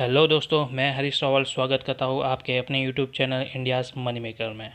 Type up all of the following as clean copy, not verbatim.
Hello दोस्तों, मैं हरीश रावल स्वागत करता हूँ आपके अपने YouTube channel India's money maker में।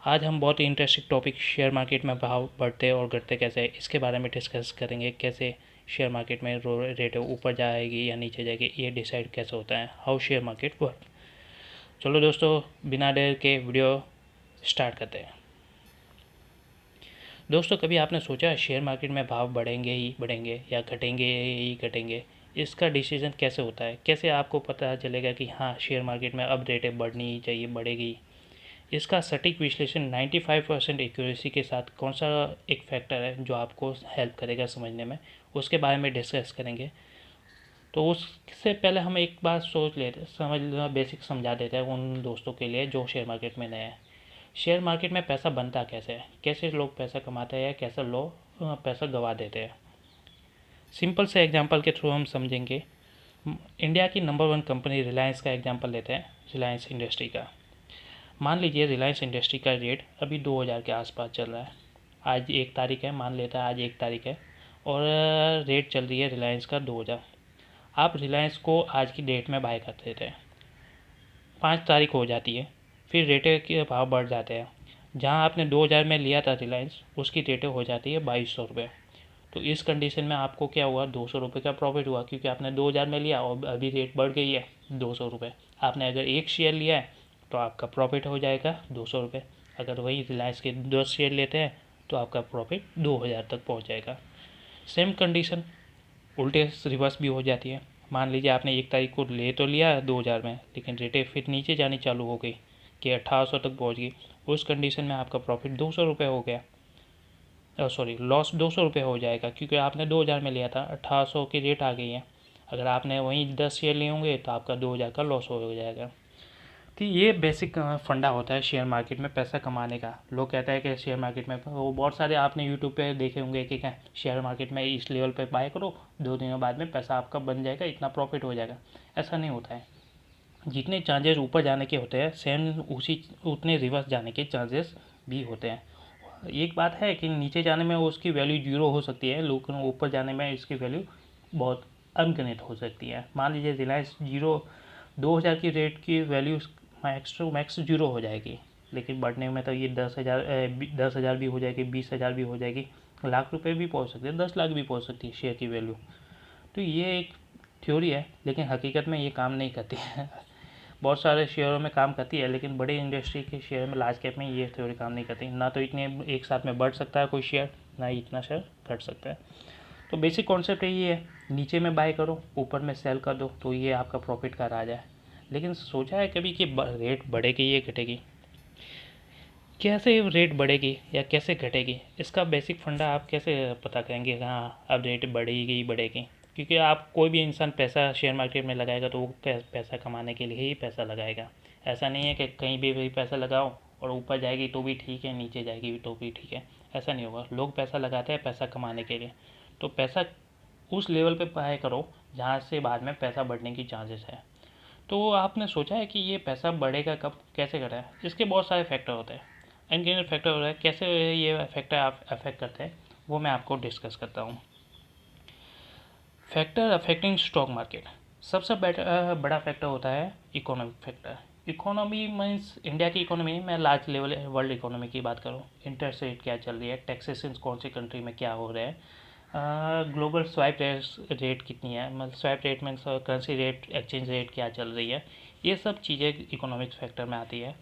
आज हम बहुत ही इंटरेस्टिंग टॉपिक शेयर मार्केट में भाव बढ़ते और घटते कैसे इसके बारे में डिस्कस करेंगे। कैसे शेयर मार्केट में रेट ऊपर जाएगी या नीचे जाएगी, ये डिसाइड कैसे होता है, हाउ शेयर मार्केट वर्क। चलो दोस्तों, बिना देर के वीडियो स्टार्ट करते हैं। दोस्तों, कभी आपने सोचा शेयर मार्केट में भाव बढ़ेंगे ही बढ़ेंगे या घटेंगे ही घटेंगे, इसका डिसीजन कैसे होता है? कैसे आपको पता चलेगा कि हाँ, शेयर मार्केट में अब रेटें बढ़नी ही चाहिए, बढ़ेगी? इसका सटीक विश्लेषण 95% एक्यूरेसी के साथ कौन सा एक फैक्टर है जो आपको हेल्प करेगा समझने में, उसके बारे में डिस्कस करेंगे। तो उससे पहले हम एक बात सोच लेते बेसिक समझा देते हैं उन दोस्तों के लिए जो शेयर मार्केट में नए हैं। शेयर मार्केट में पैसा बनता कैसे है, कैसे लोग पैसा कमाते हैं, कैसे लोग पैसा गंवा देते हैं। सिंपल से एग्जांपल के थ्रू हम समझेंगे। इंडिया की नंबर 1 कंपनी रिलायंस का एग्जांपल लेते हैं, रिलायंस इंडस्ट्री का। मान लीजिए रिलायंस इंडस्ट्री का रेट अभी 2000 के आसपास चल रहा है। आज 1 तारीख है, मान लेता है आज 1 तारीख है और रेट चल रही है रिलायंस का 2000। आप रिलायंस को आज की डेट में बाय कर देते हैं, 5 तारीख हो जाती है, फिर रेटें के भाव बढ़ जाते हैं। जहां आपने 2000 में लिया था रिलायंस, उसकी रेटें हो जाती है 2200 रुपये। तो इस कंडीशन में आपको क्या हुआ, 200 रुपये का प्रॉफिट हुआ, क्योंकि आपने 2000 में लिया और अभी रेट बढ़ गई है 200 रुपये। आपने अगर एक शेयर लिया है तो आपका प्रॉफिट हो जाएगा 200 रुपये। अगर वही रिलायंस के 10 शेयर लेते हैं तो आपका प्रॉफिट 2000 तक पहुंच जाएगा। सेम कंडीशन उल्टे रिवर्स भी हो जाती है। मान लीजिए आपने 1 तारीख को ले तो लिया 2000 में, लेकिन रेटें फिर नीचे जानी चालू हो गई कि 1800 तक पहुंच गई। उस कंडीशन में आपका प्रॉफिट 200 रुपये हो गया, सॉरी लॉस 200 रुपये हो जाएगा, क्योंकि आपने 2000 में लिया था, 1800 की रेट आ गई है। अगर आपने वहीं 10 शेयर लिए होंगे तो आपका 2000 का लॉस हो जाएगा। तो ये बेसिक फंडा होता है शेयर मार्केट में पैसा कमाने का। लोग कहते हैं कि शेयर मार्केट में वो बहुत सारे आपने यूट्यूब पे देखे होंगे कि क्या शेयर मार्केट में इस लेवल पे बाय करो, 2 दिनों बाद में पैसा आपका बन जाएगा, इतना प्रॉफिट हो जाएगा। ऐसा नहीं होता है। जितने चांसेस ऊपर जाने के होते हैं, सेम उसी उतने रिवर्स जाने के चांसेस भी होते हैं। एक बात है कि नीचे जाने में उसकी वैल्यू 0 हो सकती है, लेकिन ऊपर जाने में इसकी वैल्यू बहुत अनगिनत हो सकती है। मान लीजिए रिलायंस 2000 की रेट की वैल्यू मैक्स टू मैक्स 0 हो जाएगी, लेकिन बढ़ने में तो ये 10,000 भी हो जाएगी, 20,000 भी हो जाएगी, लाख रुपए भी पहुंच सकते हैं, 10 लाख भी पहुंच सकती है शेयर की वैल्यू। तो ये एक थ्योरी है, लेकिन हकीकत में ये काम नहीं करती है। बहुत सारे शेयरों में काम करती है, लेकिन बड़े इंडस्ट्री के शेयर में, लार्ज कैप में ये थ्योरी काम नहीं करती। ना तो इतने एक साथ में बढ़ सकता है कोई शेयर, ना ही इतना शेयर घट सकता है। तो बेसिक कॉन्सेप्ट यही है, नीचे में बाय करो, ऊपर में सेल कर दो, तो ये आपका प्रॉफिट का राज है। लेकिन सोचा है कभी कि रेट बढ़ेगी या घटेगी? कैसे रेट बढ़ेगी या कैसे घटेगी, इसका बेसिक फंडा आप कैसे पता करेंगे हाँ अब रेट बढ़ेगी ही बढ़ेगी? क्योंकि आप कोई भी इंसान पैसा शेयर मार्केट में लगाएगा तो वो पैसा कमाने के लिए ही पैसा लगाएगा। ऐसा नहीं है कि कहीं भी पैसा लगाओ और ऊपर जाएगी तो भी ठीक है, नीचे जाएगी तो भी ठीक है। ऐसा नहीं होगा। लोग पैसा लगाते हैं पैसा कमाने के लिए। तो पैसा उस लेवल पे बाय करो जहाँ से बाद में पैसा बढ़ने की चांसेस है। तो आपने सोचा है कि ये पैसा बढ़ेगा कब, कैसे करें? इसके बहुत सारे फैक्टर होते हैं, इनके फैक्टर होता है। कैसे ये फैक्टर आप अफेक्ट करते हैं वो मैं आपको डिस्कस करता हूँ। फैक्टर अफेक्टिंग स्टॉक मार्केट, सबसे बड़ा फैक्टर होता है economic factor. Economy means India की इकोनॉमी, मैं लार्ज लेवल वर्ल्ड इकोनॉमी की बात करूँ। इंटरेस्ट रेट क्या चल रही है, टैक्सेशन कौन सी कंट्री में क्या हो रहा है, ग्लोबल स्वाइप रेट कितनी है, मतलब swipe rate means currency rate, exchange rate क्या चल रही है, ये सब चीज़ें इकोनॉमिक्स फैक्टर में आती है।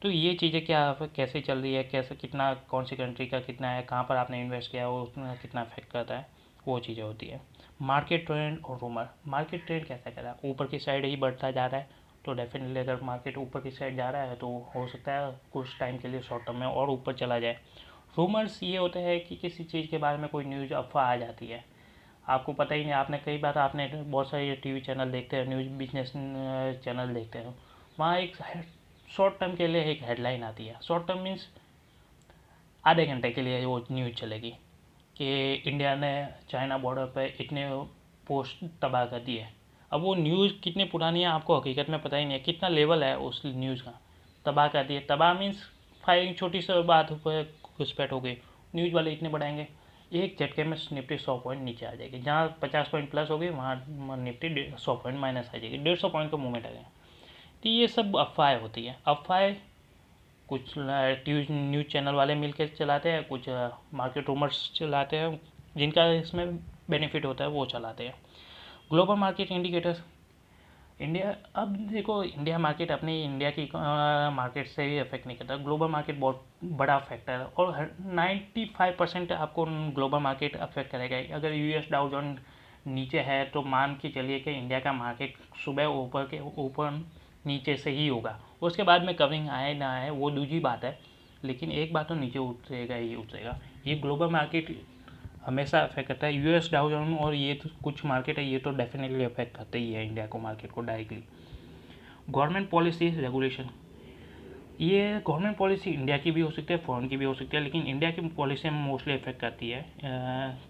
तो ये चीज़ें क्या कैसे चल रही है, कैसे कितना कौन सी कंट्री का कितना है, कहाँ पर आपने इन्वेस्ट किया वो उसमें कितना अफेक्ट करता है, वो चीज़ें होती है। मार्केट ट्रेंड और रूमर, मार्केट ट्रेंड कैसा कर रहा है, ऊपर की साइड ही बढ़ता जा रहा है तो डेफिनेटली अगर मार्केट ऊपर की साइड जा रहा है तो हो सकता है कुछ टाइम के लिए शॉर्ट टर्म में और ऊपर चला जाए। रूमर्स ये होते हैं कि किसी चीज़ के बारे में कोई न्यूज़ अफवाह आ जाती है, आपको पता ही नहीं, आपने कई बार आपने बहुत सारे टीवी चैनल देखते हैं, न्यूज़ बिजनेस चैनल देखते हैं, वहाँ एक शॉर्ट टर्म के लिए एक हेडलाइन आती है। शॉर्ट टर्म मीन्स आधे घंटे के लिए वो न्यूज़ चलेगी कि इंडिया ने चाइना बॉर्डर पर इतने पोस्ट तबाह कर दिए। अब वो न्यूज़ कितनी पुरानी है आपको हकीकत में पता ही नहीं है, कितना लेवल है उस न्यूज़ का। तबाह कर दिए, तबाह मीन्स फायरिंग, छोटी सी बात पर घुसपैठ हो गई, न्यूज़ वाले इतने बढ़ाएंगे। एक झटके में निफ्टी 100 पॉइंट नीचे आ जाएगी। जहाँ 50 पॉइंट प्लस होगी वहाँ निफ्टी 100 पॉइंट माइनस आ जाएगी, 150 पॉइंट का मूवमेंट आ जाएगा। तो ये सब अफवाहें होती है। अफवाहें कुछ न्यूज़ चैनल वाले मिलकर चलाते हैं, कुछ मार्केट रूमर्स चलाते हैं, जिनका इसमें बेनिफिट होता है वो चलाते हैं। ग्लोबल मार्केट इंडिकेटर्स, इंडिया, अब देखो इंडिया मार्केट अपनी इंडिया की मार्केट से भी अफेक्ट नहीं करता, ग्लोबल मार्केट बहुत बड़ा फैक्टर है और 95% आपको ग्लोबल मार्केट अफेक्ट करेगा। अगर यूएस डाउ जोन नीचे है तो मान के चलिए कि इंडिया का मार्केट सुबह ऊपर नीचे से ही होगा, उसके बाद में कवरिंग आए ना आए वो दूसरी बात है, लेकिन एक बात तो नीचे उतरेगा ही उतरेगा। ये ग्लोबल मार्केट हमेशा अफेक्ट करता है। यूएस डाउ जोन और ये तो कुछ मार्केट है, ये तो डेफिनेटली अफेक्ट करते ही है इंडिया को, मार्केट को डायरेक्टली। गवर्नमेंट पॉलिसी रेगुलेशन, ये गवर्नमेंट पॉलिसी इंडिया की भी हो सकती है, फॉरेन की भी हो सकती है, लेकिन इंडिया की पॉलिसी में मोस्टली इफेक्ट करती है।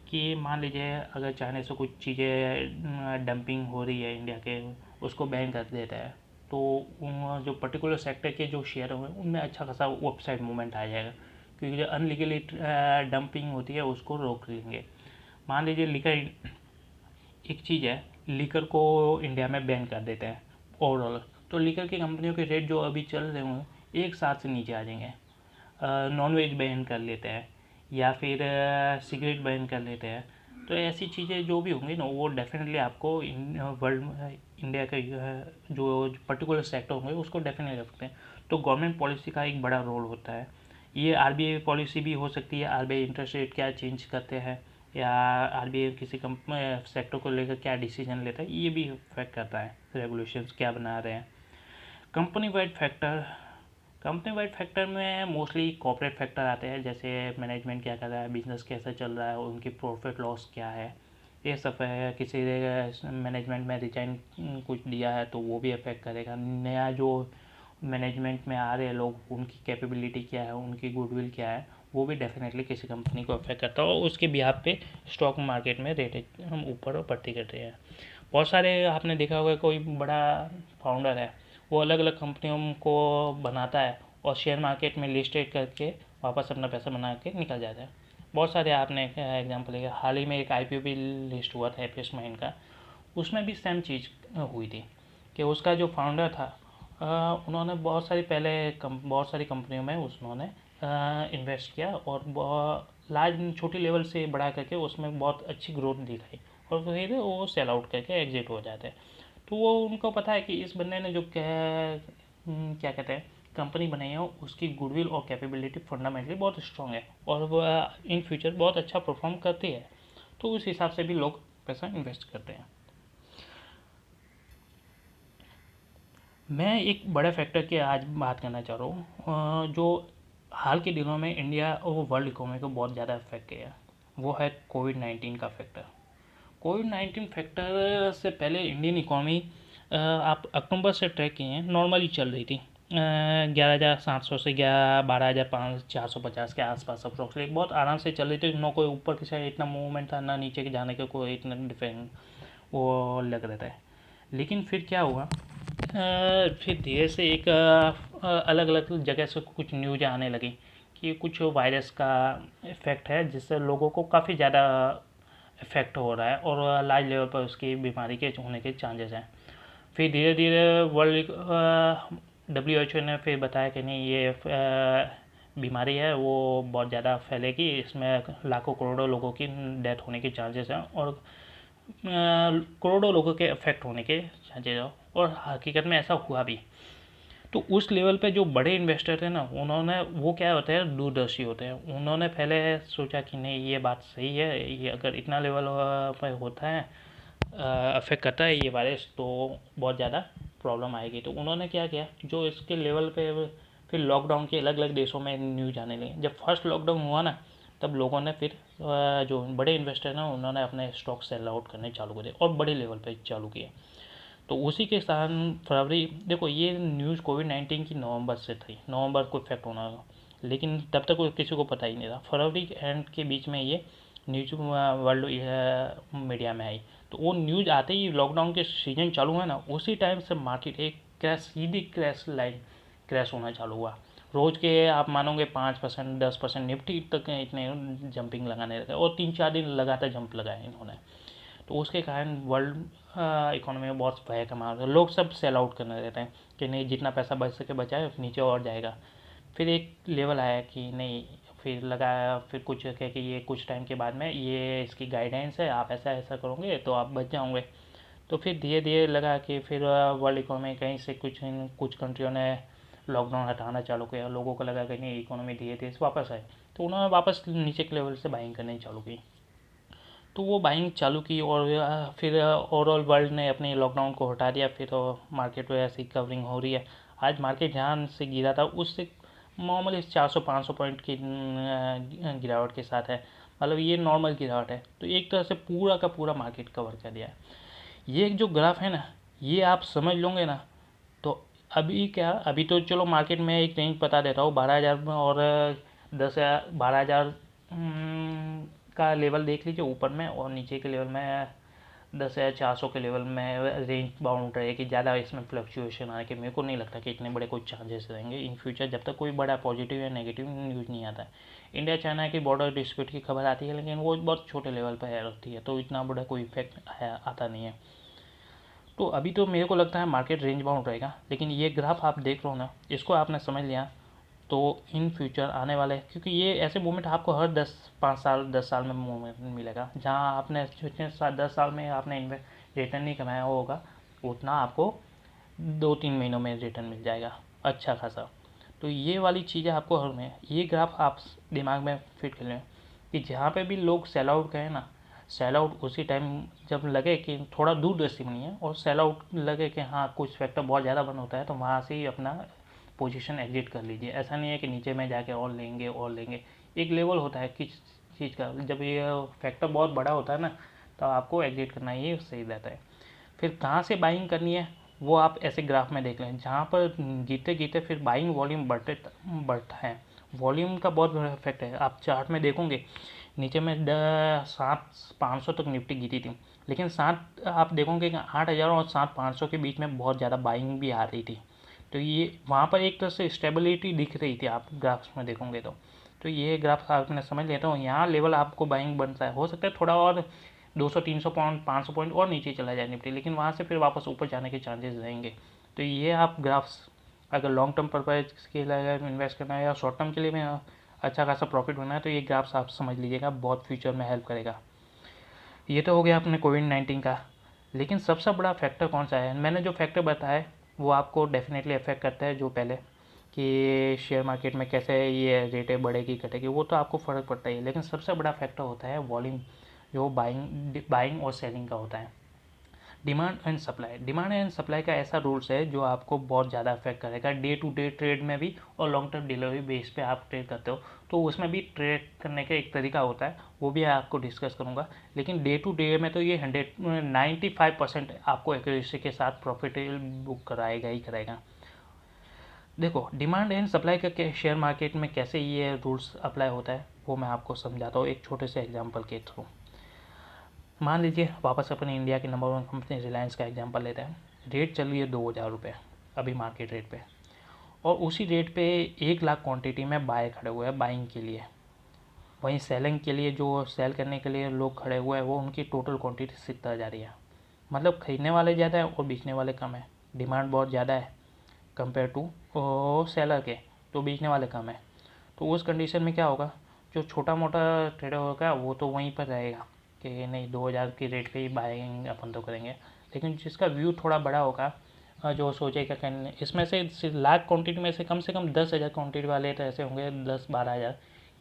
कि मान लीजिए अगर चाइना से कुछ चीज़ें डंपिंग हो रही है इंडिया के, उसको बैन कर देता है, तो जो पर्टिकुलर सेक्टर के जो शेयर होंगे उनमें अच्छा खासा अपसाइड मूवमेंट आ जाएगा, क्योंकि जो अनलीगली डंपिंग होती है उसको रोक लेंगे। मान लीजिए लिकर एक चीज़ है, लिकर को इंडिया में बैन कर देते हैं ओवरऑल, तो लिकर की कंपनियों के रेट जो अभी चल रहे होंगे एक साथ से नीचे आ जाएंगे। नॉन वेज बैन कर लेते हैं या फिर सिगरेट बैन कर लेते हैं, तो ऐसी चीज़ें जो भी होंगी ना वो डेफिनेटली आपको वर्ल्ड इंडिया के जो पर्टिकुलर सेक्टर होंगे उसको डेफिनेटली रखते हैं। तो गवर्नमेंट पॉलिसी का एक बड़ा रोल होता है। ये आरबीआई पॉलिसी भी हो सकती है, आरबीआई इंटरेस्ट रेट क्या चेंज करते हैं या आरबीआई किसी सेक्टर को लेकर क्या डिसीजन लेता है, ये भी इफेक्ट करता है, रेगुलेशंस क्या बना रहे हैं। Company wide factor, company wide factor में मोस्टली कॉर्पोरेट फैक्टर आते हैं, जैसे मैनेजमेंट क्या कर रहा है, बिजनेस कैसा चल रहा है, उनकी प्रॉफिट लॉस क्या है, ये सब है। किसी मैनेजमेंट में रिजाइन कुछ दिया है तो वो भी अफेक्ट करेगा। नया जो मैनेजमेंट में आ रहे हैं लोग, उनकी कैपेबिलिटी क्या है, उनकी गुडविल क्या है, वो भी डेफिनेटली किसी कंपनी को अफेक्ट करता है और उसके बिहाफ पे स्टॉक मार्केट में रेट हम ऊपर और बढ़ती करते हैं। बहुत सारे आपने देखा होगा, कोई बड़ा फाउंडर है वो अलग अलग कंपनियों को बनाता है और शेयर मार्केट में लिस्टेड करके वापस अपना पैसा बना के निकल जाता है। बहुत सारे आपने एग्जांपल लिया, हाल ही में एक आईपीओ भी लिस्ट हुआ था एपियस माइंड का, उसमें भी सेम चीज़ हुई थी कि उसका जो फाउंडर था उन्होंने बहुत सारी कंपनियों में उन्होंने इन्वेस्ट किया और लार्ज छोटी लेवल से बड़ा करके उसमें बहुत अच्छी ग्रोथ दिखाई और फिर वो सेल आउट करके एग्जिट हो जाते हैं। तो वो उनको पता है कि इस बंदे ने जो क्या कहते हैं कंपनी बनाई है उसकी गुडविल और कैपेबिलिटी फंडामेंटली बहुत स्ट्रॉन्ग है और वह इन फ्यूचर बहुत अच्छा परफॉर्म करती है, तो उस हिसाब से भी लोग पैसा इन्वेस्ट करते हैं। मैं एक बड़े फैक्टर की आज बात करना चाह रहा हूँ जो हाल के दिनों में इंडिया और वर्ल्ड इकोनॉमी को बहुत ज़्यादा इफेक्ट किया है, वो है कोविड-19 का फैक्टर। कोविड-19 फैक्टर से पहले इंडियन इकोनॉमी आप अक्टूबर से ट्रैक किए हैं, नॉर्मली चल रही थी 11,700 से 12,450 के आसपास अप्रोक्सीमेटली बहुत आराम से चल रही थी। ना कोई ऊपर की साइड इतना मूवमेंट था, ना नीचे के जाने का कोई इतना डिफरेंट वो लग रहा था। लेकिन फिर क्या हुआ, फिर धीरे से एक अलग अलग जगह से कुछ न्यूज़ आने लगी कि कुछ वायरस का इफेक्ट है जिससे लोगों को काफ़ी ज़्यादा इफेक्ट हो रहा है और लार्ज लेवल पर उसकी बीमारी के होने के चांसेस हैं। फिर धीरे धीरे वर्ल्ड WHO ने फिर बताया कि नहीं ये बीमारी है वो बहुत ज़्यादा फैलेगी, इसमें लाखों करोड़ों लोगों की डेथ होने के चांसेस हैं और करोड़ों लोगों के अफेक्ट होने के चांसेस हैं और हकीकत में ऐसा हुआ भी। तो उस लेवल पे जो बड़े इन्वेस्टर थे ना, उन्होंने वो क्या होते हैं दूरदर्शी होते हैं, उन्होंने पहले सोचा कि नहीं ये बात सही है, ये अगर इतना लेवल पर होता है अफेक्ट करता है ये वायरस तो बहुत ज़्यादा प्रॉब्लम आएगी। तो उन्होंने क्या किया, जो इसके लेवल पे फिर लॉकडाउन के अलग अलग देशों में न्यूज़ आने लगी। जब फर्स्ट लॉकडाउन हुआ ना तब लोगों ने फिर जो बड़े इन्वेस्टर हैं उन्होंने अपने स्टॉक सेल आउट करने चालू कर दिए और बड़े लेवल पे चालू किए। तो उसी के कारण फरवरी, देखो ये न्यूज़ कोविड-19 की नवंबर से थी, नवंबर को इफेक्ट होना था, लेकिन तब तक किसी को पता ही नहीं था। फरवरी के एंड के बीच में ये न्यूज़ वर्ल्ड मीडिया में आई, तो वो न्यूज़ आते ही लॉकडाउन के सीजन चालू हुआ ना, उसी टाइम से मार्केट एक क्रैश, सीधी क्रैश लाइन क्रैश होना चालू हुआ रोज़ के आप मानोगे 5% 10% निफ्टी तक इतने जंपिंग लगाने रहते हैं, और 3-4 दिन लगातार जंप लगाए इन्होंने। तो उसके कारण वर्ल्ड इकोनॉमी में बहुत भय का माहौल है। लोग सब सेल आउट करने रहते हैं कि नहीं, जितना पैसा बच सके बचाए, नीचे और जाएगा। फिर एक लेवल आया कि नहीं, फिर लगाया, फिर कुछ कहे कि ये कुछ टाइम के बाद में ये इसकी गाइडेंस है, आप ऐसा ऐसा करोगे तो आप बच जाओगे। तो फिर धीरे धीरे लगा कि फिर वर्ल्ड इकोनॉमी कहीं से कुछ कंट्रियों ने लॉकडाउन हटाना चालू किया, लोगों को लगा कि नहीं इकोनॉमी धीरे धीरे वापस आए, तो उन्होंने वापस नीचे के लेवल से बाइंग करनी चालू की। तो वो बाइंग चालू की, और फिर ओवरऑल वर्ल्ड ने अपने लॉकडाउन को हटा दिया, फिर तो मार्केट में ऐसी कवरिंग हो रही है। आज मार्केट जहाँ से गिरा था उससे नॉर्मली 400-500 पॉइंट की गिरावट के साथ है, मतलब ये नॉर्मल गिरावट है। तो एक तरह से पूरा का पूरा मार्केट कवर कर दिया है। ये जो ग्राफ है ना, ये आप समझ लोगे ना, तो अभी क्या, अभी तो चलो मार्केट में एक रेंज बता देता हूँ, 12,000 और 10,000 12,000 का लेवल देख लीजिए ऊपर में, और नीचे के लेवल में 10,400 के लेवल में रेंज बाउंड रहेगी। ज़्यादा इसमें फ्लक्चुएशन आने के मेरे को नहीं लगता कि इतने बड़े कोई चांसेस रहेंगे इन फ्यूचर, जब तक कोई बड़ा पॉजिटिव या नेगेटिव न्यूज़ नहीं आता है। इंडिया चाइना की बॉर्डर डिस्प्यूट की खबर आती है, लेकिन वो बहुत छोटे लेवल पर रहती है, तो इतना बड़ा कोई इफेक्ट आता नहीं है। तो अभी तो मेरे को लगता है मार्केट रेंज बाउंड रहेगा, लेकिन ये ग्राफ आप देख लो ना, इसको आपने समझ लिया तो इन फ्यूचर आने वाले, क्योंकि ये ऐसे मूवमेंट आपको हर 10 साल में मूवमेंट मिलेगा, जहाँ आपने 10 साल में आपने रिटर्न नहीं कमाया होगा, उतना आपको 2-3 महीनों में रिटर्न मिल जाएगा अच्छा खासा। तो ये वाली चीज़ें आपको हर में, ये ग्राफ आप दिमाग में फिट कर लें कि जहाँ पे भी लोग सेल आउट करें ना, सेल आउट उसी टाइम जब लगे कि थोड़ा दूरदर्शी बनिए, और सेल आउट लगे कि हाँ कुछ फैक्टर बहुत ज़्यादा बन होता है, तो वहाँ से ही अपना पोजीशन एग्जिट कर लीजिए। ऐसा नहीं है कि नीचे में जाके और लेंगे। एक लेवल होता है किस चीज़ का, जब ये फैक्टर बहुत बड़ा होता है ना, तो आपको एग्जिट करना ही सही रहता है। फिर कहाँ से बाइंग करनी है वो आप ऐसे ग्राफ में देख लें, जहाँ पर गिरते गिरते फिर बाइंग वॉल्यूम बढ़ता है। वॉल्यूम का बहुत बड़ा इफेक्ट है। आप चार्ट में देखोगे नीचे में 7,500 तक निफ्टी गिरी थी, लेकिन सात आप देखोगे कि 8,000 और 7,500 के बीच में बहुत ज़्यादा बाइंग भी आ रही थी। तो ये वहाँ पर एक तरह से स्टेबिलिटी दिख रही थी, आप ग्राफ्स में देखोगे तो ये ग्राफ आपने समझ लिया। तो यहाँ लेवल आपको बाइंग बनता है, हो सकता है थोड़ा और 200-300 पॉइंट 500 पॉइंट और नीचे चला जाए निफ्टी, लेकिन वहाँ से फिर वापस ऊपर जाने के चांसेस रहेंगे। तो ये आप ग्राफ्स अगर लॉन्ग टर्म पर्पज के लिए इन्वेस्ट करना है या शॉर्ट टर्म के लिए भी अच्छा खासा प्रॉफिट होना है, तो ये ग्राफ्स आप समझ लीजिएगा, बहुत फ्यूचर में हेल्प करेगा। ये तो हो गया अपने कोविड-19 का, लेकिन सबसे बड़ा फैक्टर कौन सा है? मैंने जो फैक्टर बताया वो आपको डेफिनेटली अफेक्ट करता है, जो पहले कि शेयर मार्केट में कैसे ये रेटें बढ़ेगी घटेगी, वो तो आपको फ़र्क पड़ता ही है, लेकिन सबसे बड़ा फैक्टर होता है वॉल्यूम, जो बाइंग और सेलिंग का होता है। डिमांड एंड सप्लाई का ऐसा रूल्स है जो आपको बहुत ज़्यादा अफेक्ट करेगा डे टू डे ट्रेड में भी, और लॉन्ग टर्म डिलीवरी बेस पे आप ट्रेड करते हो तो उसमें भी ट्रेड करने का एक तरीका होता है, वो भी आपको डिस्कस करूँगा। लेकिन डे टू डे में तो ये 95% आपको एक्यूरेसी के साथ प्रॉफिट बुक कराएगा ही कराएगा। देखो डिमांड एंड सप्लाई का शेयर मार्केट में कैसे ये रूल्स अप्लाई होता है वो मैं आपको समझाता हूँ एक छोटे से एग्जांपल के थ्रू। मान लीजिए वापस अपने इंडिया की नंबर 1 कंपनी रिलायंस का एग्जांपल लेते हैं। रेट चल रही है 2,000 रुपये अभी मार्केट रेट पे, और उसी रेट पे 1 लाख क्वांटिटी में बाय खड़े हुए हैं बाइंग के लिए। वहीं सेलिंग के लिए जो सेल करने के लिए लोग खड़े हुए हैं वो उनकी टोटल क्वांटिटी 70,000 है। मतलब खरीदने वाले ज़्यादा है और बेचने वाले कम है। डिमांड बहुत ज़्यादा है कंपेयर टू सेलर के, तो बेचने वाले कम है। तो उस कंडीशन में क्या होगा, जो छोटा मोटा ट्रेडर होगा वो तो वहीं पर रहेगा कि नहीं 2,000 की रेट पे ही बाइंग अपन तो करेंगे। लेकिन जिसका व्यू थोड़ा बड़ा होगा, जो सोचेगा कि इसमें से लाख क्वांटिटी में से कम 10,000 क्वांटिटी वाले तो ऐसे होंगे 10-12,000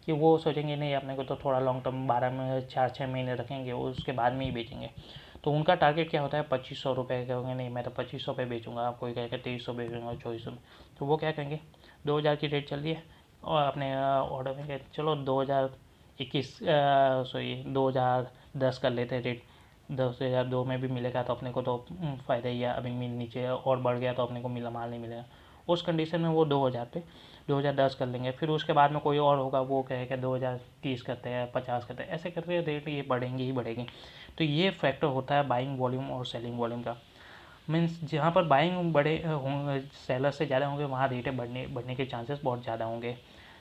कि वो सोचेंगे नहीं अपने को तो थोड़ा लॉन्ग टर्म 12 में 4-6 महीने रखेंगे, उसके बाद में ही बेचेंगे। तो उनका टारगेट क्या होता है 2,500 रुपये के होंगे, नहीं मैं तो 2,500 पे बेचूंगा, आप कोई कहेगा 2,300 बेचूंगा 2,400 में। तो वो क्या कहेंगे 2,000 की रेट चल रही है और अपने ऑर्डर में कहते चलो 2010 कर लेते हैं रेट, 10,002 में भी मिलेगा तो अपने को तो फ़ायदा ही है। अभी नीचे और बढ़ गया तो अपने को माल नहीं मिलेगा। उस कंडीशन में वो 2,000 पे 2010 कर लेंगे। फिर उसके बाद में कोई और होगा वो कहेगा 2030 करते हैं 50 करते हैं, ऐसे करते रेट ये बढ़ेंगी ही बढ़ेगी। तो ये फैक्टर होता है बाइंग वॉल्यूम और सेलिंग वॉल्यूम का। मीन्स जहाँ पर बाइंग बड़े होंगे, सेलर से ज़्यादा होंगे, वहाँ रेटें बढ़ने के चांसेस बहुत ज़्यादा होंगे।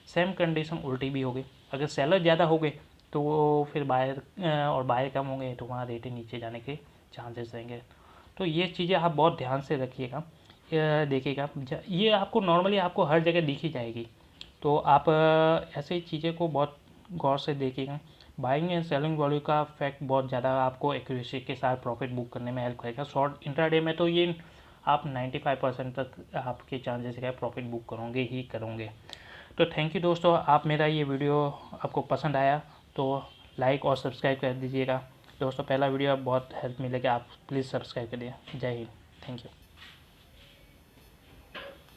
सेम कंडीशन उल्टी भी होगी, अगर सेलर ज़्यादा हो गए तो वो फिर बायर और बायर कम होंगे तो वहाँ रेटें नीचे जाने के चांसेस रहेंगे। तो ये चीज़ें आप बहुत ध्यान से रखिएगा, देखिएगा। ये आपको नॉर्मली आपको हर जगह दिखी जाएगी, तो आप ऐसी चीज़ें को बहुत गौर से देखिएगा। बाइंग एंड सेलिंग वैल्यू का फैक्ट बहुत ज़्यादा आपको एक्यूरेसी के साथ प्रॉफिट बुक करने में हेल्प करेगा। शॉर्ट इंट्राडे में तो ये आप 95% तक आपके चांसेस है प्रॉफिट बुक करोगे ही करोगे। तो थैंक यू दोस्तों, आप मेरा ये वीडियो आपको पसंद आया तो लाइक और सब्सक्राइब कर दीजिएगा दोस्तों। पहला वीडियो बहुत हेल्प मिलेगा, आप प्लीज़ सब्सक्राइब करिए। जय हिंद, थैंक यू।